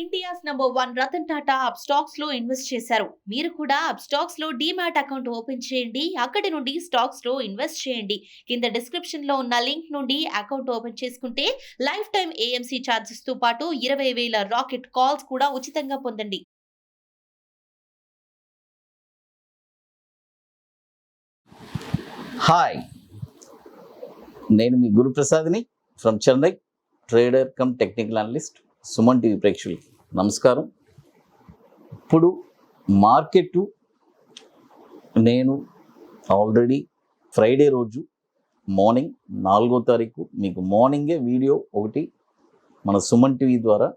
India's #1 Ratan Tata Upstox లో invest చేశారు. మీరు కూడా అప్స్టాక్స్ లో డీమాట్ అకౌంట్ ఓపెన్ చేయండి. అక్కడి నుండి స్టాక్స్ లో ఇన్వెస్ట్ చేయండి. కింద డిస్క్రిప్షన్ లో ఉన్న లింక్ నుండి అకౌంట్ ఓపెన్ చేసుకుంటే లైఫ్ టైం ఏఎంసీ ఛార్జెస్ తో పాటు 20,000 రాకెట్ కాల్స్ కూడా ఉచితంగా పొందండి. హాయ్, నేను మీ గురు ప్రసాద్ని from Chennai, trader cum technical analyst. Suman TV ప్రేక్షకులకి నమస్కారం. ఇప్పుడు మార్కెట్ నేను ఆల్రెడీ ఫ్రైడే రోజు మార్నింగ్ 4వ తారీఖు మీకు మార్నింగే వీడియో ఒకటి మన సుమన్ టీవీ ద్వారా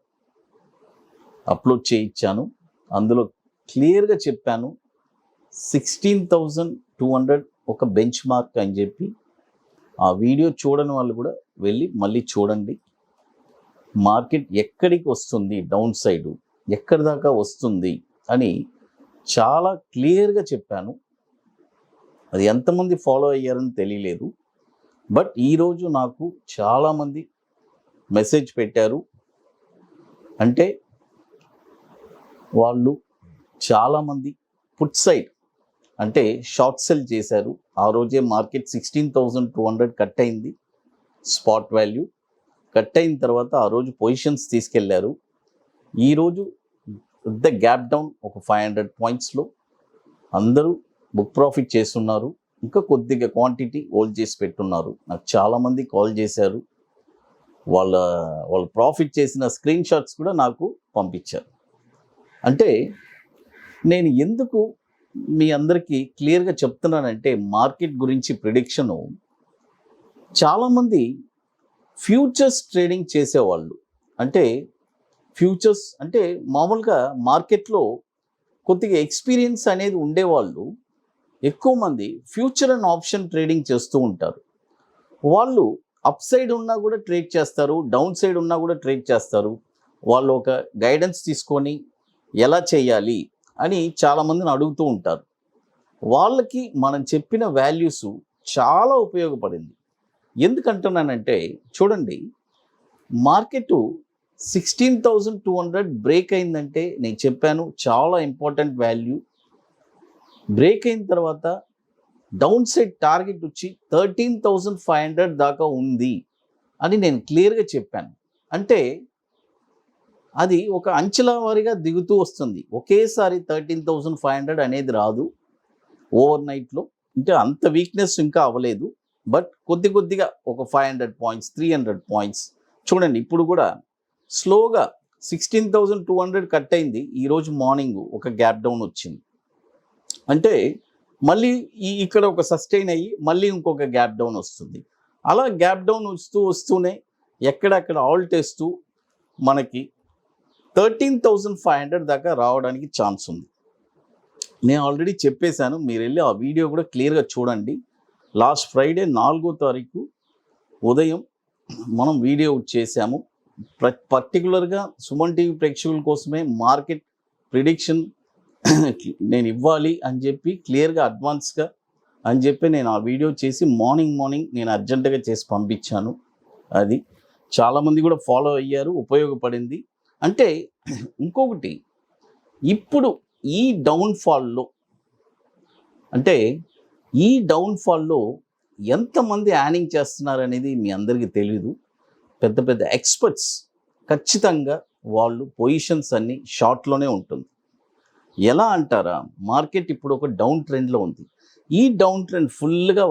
అప్లోడ్ చేయించాను. అందులో క్లియర్గా చెప్పాను 16,200 ఒక బెంచ్ మార్క్ అని చెప్పి. ఆ వీడియో చూడని వాళ్ళు కూడా వెళ్ళి మళ్ళీ చూడండి. మార్కెట్ ఎక్కడికి వస్తుంది, డౌన్ సైడు ఎక్కడి దాకా వస్తుంది అని చాలా క్లియర్గా చెప్పాను. అది ఎంతమంది ఫాలో అయ్యారని తెలియలేదు. బట్ ఈరోజు నాకు చాలామంది మెసేజ్ పెట్టారు. అంటే వాళ్ళు చాలామంది పుట్ సైడ్ అంటే షార్ట్ సెల్ చేశారు. ఆ రోజే మార్కెట్ 16,200 కట్ అయింది. స్పాట్ వాల్యూ కట్ అయిన తర్వాత ఆ రోజు పొజిషన్స్ తీసుకెళ్లారు. ఈరోజు పెద్ద గ్యాప్ డౌన్ ఒక 500 పాయింట్స్లో అందరూ బుక్ ప్రాఫిట్ చేస్తున్నారు. ఇంకా కొద్దిగా క్వాంటిటీ హోల్డ్ చేసి పెట్టున్నారు. నాకు చాలామంది కాల్ చేశారు. వాళ్ళ ప్రాఫిట్ చేసిన స్క్రీన్ షాట్స్ కూడా నాకు పంపించారు. అంటే నేను ఎందుకు మీ అందరికీ క్లియర్గా చెప్తున్నానంటే మార్కెట్ గురించి ప్రిడిక్షను, చాలామంది ఫ్యూచర్స్ ట్రేడింగ్ చేసేవాళ్ళు, అంటే ఫ్యూచర్స్ అంటే మామూలుగా మార్కెట్లో కొద్దిగా ఎక్స్పీరియన్స్ అనేది ఉండేవాళ్ళు ఎక్కువ మంది ఫ్యూచర్ అండ్ ఆప్షన్ ట్రేడింగ్ చేస్తూ ఉంటారు. వాళ్ళు అప్ సైడ్ ఉన్నా కూడా ట్రేడ్ చేస్తారు, డౌన్ సైడ్ ఉన్నా కూడా ట్రేడ్ చేస్తారు. వాళ్ళు ఒక గైడెన్స్ తీసుకొని ఎలా చేయాలి అని చాలామందిని అడుగుతూ ఉంటారు. వాళ్ళకి మనం చెప్పిన వాల్యూస్ చాలా ఉపయోగపడింది. ఎందుకంటున్నానంటే చూడండి, మార్కెట్ 16,200 బ్రేక్ అయిందంటే నేను చెప్పాను చాలా ఇంపార్టెంట్ వాల్యూ. బ్రేక్ అయిన తర్వాత డౌన్ సైడ్ టార్గెట్ వచ్చి 13,500 దాకా ఉంది అని నేను క్లియర్గా చెప్పాను. అంటే అది ఒక అంచెల వారీగా దిగుతూ వస్తుంది. ఒకేసారి 13,500 అనేది రాదు ఓవర్ నైట్లో. అంటే అంత వీక్నెస్ ఇంకా అవ్వలేదు. బట్ కొద్దిగా ఒక 500 పాయింట్స్, 300 పాయింట్స్ చూడండి. ఇప్పుడు కూడా స్లోగా 16,200 కట్ అయింది. ఈరోజు మార్నింగ్ ఒక గ్యాప్ డౌన్ వచ్చింది. అంటే మళ్ళీ ఇక్కడ ఒక సస్టైన్ అయ్యి మళ్ళీ ఇంకొక గ్యాప్ డౌన్ వస్తుంది. అలా గ్యాప్ డౌన్ వస్తూనే ఎక్కడక్కడ ఆల్ట్ వేస్తూ మనకి 13,500 దాకా రావడానికి ఛాన్స్ ఉంది. నేను ఆల్రెడీ చెప్పేశాను, మీరు వెళ్ళి ఆ వీడియో కూడా క్లియర్గా చూడండి. లాస్ట్ ఫ్రైడే 4వ తారీఖు ఉదయం మనం వీడియో చేశాము. పర్టికులర్గా సుమన్ టీవీ ప్రేక్షకుల కోసమే మార్కెట్ ప్రిడిక్షన్ నేను ఇవ్వాలి అని చెప్పి క్లియర్గా అడ్వాన్స్గా అని చెప్పి నేను ఆ వీడియో చేసి మార్నింగ్ నేను అర్జెంటుగా చేసి పంపించాను. అది చాలామంది కూడా ఫాలో అయ్యారు, ఉపయోగపడింది. అంటే ఇంకొకటి, ఇప్పుడు ఈ డౌన్ఫాల్లో ఎంతమంది యానింగ్ చేస్తున్నారు అనేది మీ అందరికీ తెలీదు. పెద్ద ఎక్స్పర్ట్స్ ఖచ్చితంగా వాళ్ళు పొజిషన్స్ అన్నీ షార్ట్లోనే ఉంటుంది. ఎలా అంటారా, మార్కెట్ ఇప్పుడు ఒక డౌన్ ట్రెండ్లో ఉంది. ఈ డౌన్ ట్రెండ్ ఫుల్గా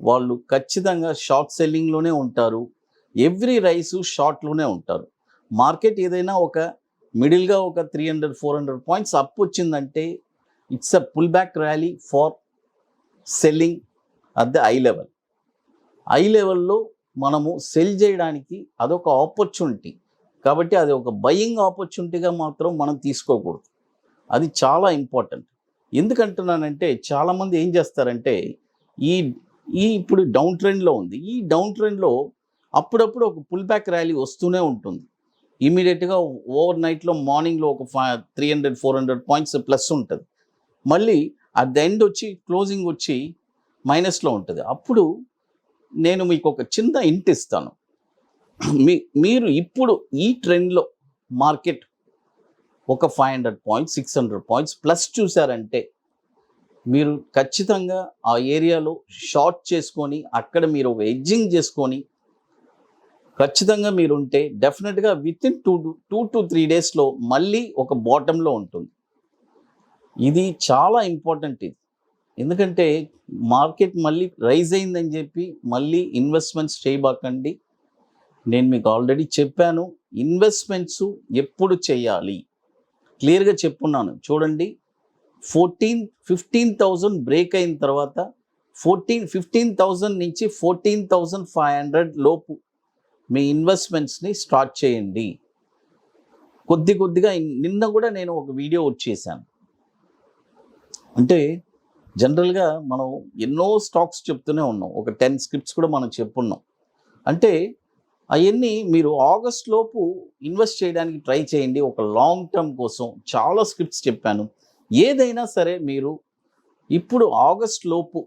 వాళ్ళు ఖచ్చితంగా షార్ట్ సెల్లింగ్లోనే ఉంటారు. ఎవ్రీ రైసు షార్ట్లోనే ఉంటారు. మార్కెట్ ఏదైనా ఒక మిడిల్గా ఒక 300-400 పాయింట్స్ అప్ వచ్చిందంటే it's a pull back rally for selling at the high లెవెల్లో మనము సెల్ చేయడానికి అదొక ఆపర్చునిటీ. కాబట్టి అది ఒక బయింగ్ ఆపర్చునిటీగా మాత్రం మనం తీసుకోకూడదు. అది చాలా ఇంపార్టెంట్. ఎందుకంటున్నానంటే చాలామంది ఏం చేస్తారంటే ఇప్పుడు డౌన్ ట్రెండ్లో ఉంది. ఈ డౌన్ ట్రెండ్లో అప్పుడప్పుడు ఒక పుల్ బ్యాక్ ర్యాలీ వస్తూనే ఉంటుంది. ఇమీడియట్గా ఓవర్ నైట్లో మార్నింగ్లో ఒక 300-400 పాయింట్స్ ప్లస్ ఉంటుంది. మళ్ళీ అట్ ద ఎండ్ వచ్చి క్లోజింగ్ వచ్చి మైనస్లో ఉంటుంది. అప్పుడు నేను మీకు ఒక చిన్న హింట్ ఇస్తాను. మీరు ఇప్పుడు ఈ ట్రెండ్లో మార్కెట్ ఒక 500 పాయింట్స్ 600 పాయింట్స్ ప్లస్ చూసారంటే మీరు ఖచ్చితంగా ఆ ఏరియాలో షార్ట్ చేసుకొని అక్కడ మీరు ఒక ఎడ్జింగ్ చేసుకొని ఖచ్చితంగా మీరు ఉంటే డెఫినెట్గా విత్ ఇన్ 2 to 3 డేస్లో మళ్ళీ ఒక బాటంలో ఉంటుంది. ఇది చాలా ఇంపార్టెంట్. ఇది ఎందుకంటే మార్కెట్ మళ్ళీ రైజ్ అయిందని చెప్పి మళ్ళీ ఇన్వెస్ట్మెంట్స్ చేయబాకండి. నేను మీకు ఆల్రెడీ చెప్పాను, ఇన్వెస్ట్మెంట్స్ ఎప్పుడు చేయాలి క్లియర్గా చెప్పున్నాను. చూడండి, 15,000 బ్రేక్ అయిన తర్వాత 15,000 నుంచి 14,500 లోపు మీ ఇన్వెస్ట్మెంట్స్ని స్టార్ట్ చేయండి. కొద్దిగా నిన్న కూడా నేను ఒక వీడియో వచ్చేసాను. అంటే జనరల్గా మనం ఎన్నో స్టాక్స్ చెప్తూనే ఉన్నాం, ఒక 10 స్క్రిప్ట్స్ కూడా మనం చెప్పున్నాం. అంటే అవన్నీ మీరు ఆగస్ట్ లోపు ఇన్వెస్ట్ చేయడానికి ట్రై చేయండి. ఒక లాంగ్ టర్మ్ కోసం చాలా స్క్రిప్ట్స్ చెప్పాను. ఏదైనా సరే మీరు ఇప్పుడు ఆగస్ట్ లోపు,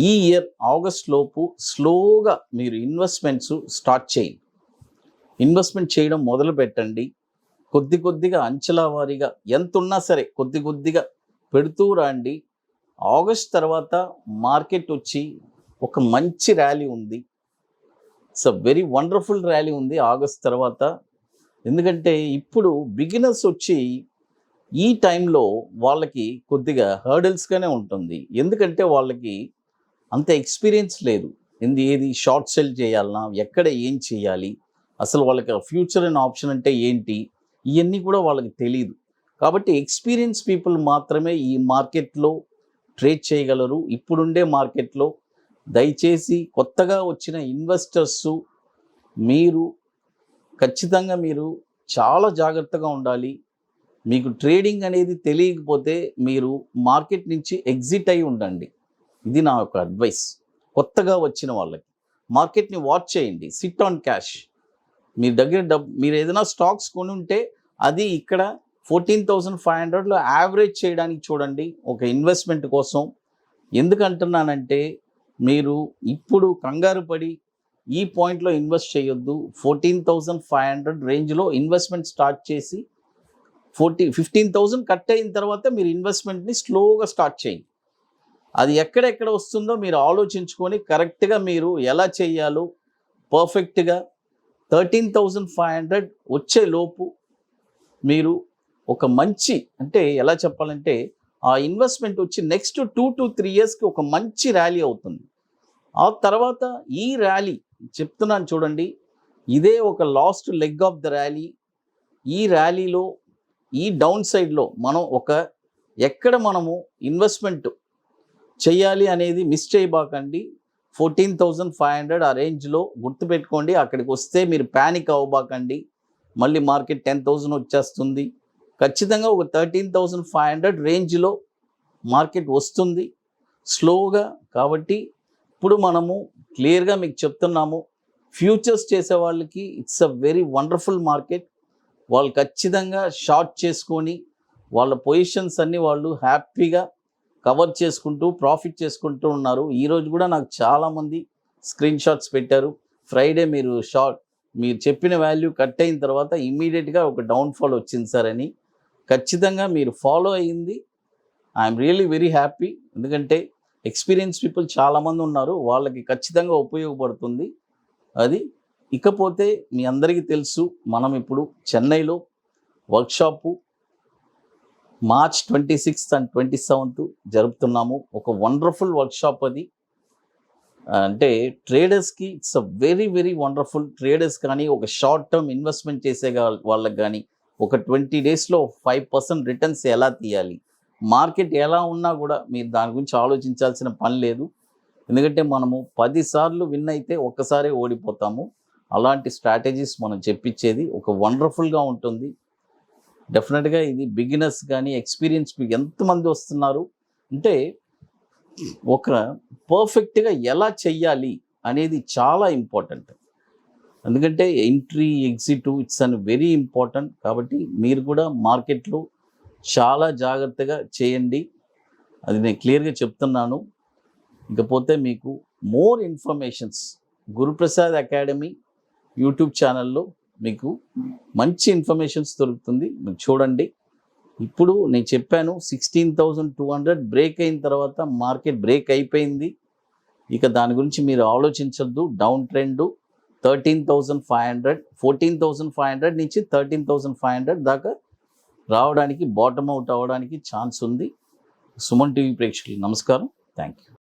ఈ ఇయర్ ఆగస్ట్ లోపు స్లోగా మీరు ఇన్వెస్ట్మెంట్స్ స్టార్ట్ చేయండి. ఇన్వెస్ట్మెంట్ చేయడం మొదలు పెట్టండి. కొద్దిగా అంచెల వారీగా ఎంత ఉన్నా సరే కొద్దిగా పెడుతూ రండి. ఆగస్ట్ తర్వాత మార్కెట్ వచ్చి ఒక మంచి ర్యాలీ ఉంది. It's a very wonderful rally ఉంది ఆగస్ట్ తర్వాత. ఎందుకంటే ఇప్పుడు బిగినర్స్ వచ్చి ఈ టైంలో వాళ్ళకి కొద్దిగా హర్డల్స్గానే ఉంటుంది. ఎందుకంటే వాళ్ళకి అంత ఎక్స్పీరియన్స్ లేదు. ఏది షార్ట్ సెల్ చేయాలన్నా, ఎక్కడ ఏం చేయాలి, అసలు వాళ్ళకి ఫ్యూచర్ అండ్ ఆప్షన్ అంటే ఏంటి, ఇవన్నీ కూడా వాళ్ళకి తెలియదు. కాబట్టి ఎక్స్పీరియన్స్ పీపుల్ మాత్రమే ఈ మార్కెట్లో ట్రేడ్ చేయగలరు. ఇప్పుడుండే మార్కెట్లో దయచేసి కొత్తగా వచ్చిన ఇన్వెస్టర్స్ మీరు ఖచ్చితంగా మీరు చాలా జాగ్రత్తగా ఉండాలి. మీకు ట్రేడింగ్ అనేది తెలియకపోతే మీరు మార్కెట్ నుంచి ఎగ్జిట్ అయి ఉండండి. ఇది నా యొక్క అడ్వైస్. కొత్తగా వచ్చిన వాళ్ళకి మార్కెట్ని వాచ్ చేయండి. SIT on cash. మీ దగ్గర మీరు ఏదైనా స్టాక్స్ కొని ఉంటే అది ఇక్కడ 14,500లో యావరేజ్ చేయడానికి చూడండి ఒక ఇన్వెస్ట్మెంట్ కోసం. ఎందుకంటున్నానంటే మీరు ఇప్పుడు కంగారు పడి ఈ పాయింట్లో ఇన్వెస్ట్ చేయొద్దు. 14,500 రేంజ్లో ఇన్వెస్ట్మెంట్ స్టార్ట్ చేసి 15,000 కట్ అయిన తర్వాత మీరు ఇన్వెస్ట్మెంట్ని స్లోగా స్టార్ట్ చేయండి. అది ఎక్కడెక్కడ వస్తుందో మీరు ఆలోచించుకొని కరెక్ట్గా మీరు ఎలా చేయాలో పర్ఫెక్ట్గా 13,500 వచ్చే లోపు మీరు ఒక మంచి, అంటే ఎలా చెప్పాలంటే ఆ ఇన్వెస్ట్మెంట్ వచ్చి నెక్స్ట్ 2 to 3 ఇయర్స్కి ఒక మంచి ర్యాలీ అవుతుంది. ఆ తర్వాత ఈ ర్యాలీ చెప్తున్నాను చూడండి, ఇదే ఒక last leg of the rally. ఈ ర్యాలీలో ఈ డౌన్ సైడ్లో మనం ఎక్కడ మనము ఇన్వెస్ట్మెంట్ చేయాలి అనేది మిస్ చేయబాకండి. 14,500 ఆ రేంజ్లో గుర్తుపెట్టుకోండి. అక్కడికి వస్తే మీరు ప్యానిక్ అవ్వబాకండి. మళ్ళీ మార్కెట్ 10,000 వచ్చేస్తుంది. ఖచ్చితంగా ఒక 13,500 రేంజ్లో మార్కెట్ వస్తుంది స్లోగా. కాబట్టి ఇప్పుడు మనము క్లియర్గా మీకు చెప్తున్నాము, ఫ్యూచర్స్ చేసే వాళ్ళకి it's a very wonderful market. వాళ్ళు ఖచ్చితంగా షార్ట్ చేసుకొని వాళ్ళ పొజిషన్స్ అన్నీ వాళ్ళు హ్యాపీగా కవర్ చేసుకుంటూ ప్రాఫిట్ చేసుకుంటూ ఉన్నారు. ఈరోజు కూడా నాకు చాలామంది స్క్రీన్ షాట్స్ పెట్టారు. ఫ్రైడే మీరు చెప్పిన వాల్యూ కట్ అయిన తర్వాత ఇమ్మీడియట్గా ఒక డౌన్ఫాల్ వచ్చింది సార్ అని. ఖచ్చితంగా మీరు ఫాలో అయ్యింది. I'm really very happy. ఎందుకంటే ఎక్స్పీరియన్స్ పీపుల్ చాలామంది ఉన్నారు, వాళ్ళకి ఖచ్చితంగా ఉపయోగపడుతుంది అది. ఇకపోతే మీ అందరికీ తెలుసు, మనం ఇప్పుడు చెన్నైలో workshop March 26th and 27th జరుపుతున్నాము. ఒక వండర్ఫుల్ వర్క్షాప్ అది. అంటే ట్రేడర్స్కి it's a very very wonderful. Traders కానీ ఒక షార్ట్ టర్మ్ ఇన్వెస్ట్మెంట్ చేసే వాళ్ళకి కానీ ఒక 20 డేస్లో 5% రిటర్న్స్ ఎలా తీయాలి, మార్కెట్ ఎలా ఉన్నా కూడా మీరు దాని గురించి ఆలోచించాల్సిన పని లేదు. ఎందుకంటే మనము 10 సార్లు విన్ అయితే ఒక్కసారే ఓడిపోతాము. అలాంటి స్ట్రాటజీస్ మనం చెప్పించేది ఒక వండర్ఫుల్గా ఉంటుంది. డెఫినెట్గా ఇది బిగినర్స్ కానీ ఎక్స్పీరియన్స్ ఎంతమంది వస్తున్నారు అంటే ఒక పర్ఫెక్ట్గా ఎలా చెయ్యాలి అనేది చాలా ఇంపార్టెంట్. ఎందుకంటే entry exit it's an very important. కాబట్టి మీరు కూడా మార్కెట్లో చాలా జాగ్రత్తగా చేయండి, అది నేను క్లియర్గా చెప్తున్నాను. ఇకపోతే మీకు more informations Guruprasad academy YouTube ఛానల్లో మీకు మంచి ఇన్ఫర్మేషన్స్ దొరుకుతుంది. మీరు చూడండి. ఇప్పుడు నేను చెప్పాను 16,200 బ్రేక్ అయిన తర్వాత మార్కెట్ బ్రేక్ అయిపోయింది. ఇక దాని గురించి మీరు ఆలోచించొద్దు. డౌన్ ట్రెండ్ 13,500 14,500 నుంచి 13,500 దాకా రావడానికి, బాటమ్ అవుట్ అవ్వడానికి ఛాన్స్ ఉంది. సుమన్ టీవీ ప్రేక్షకులు నమస్కారం. Thank you.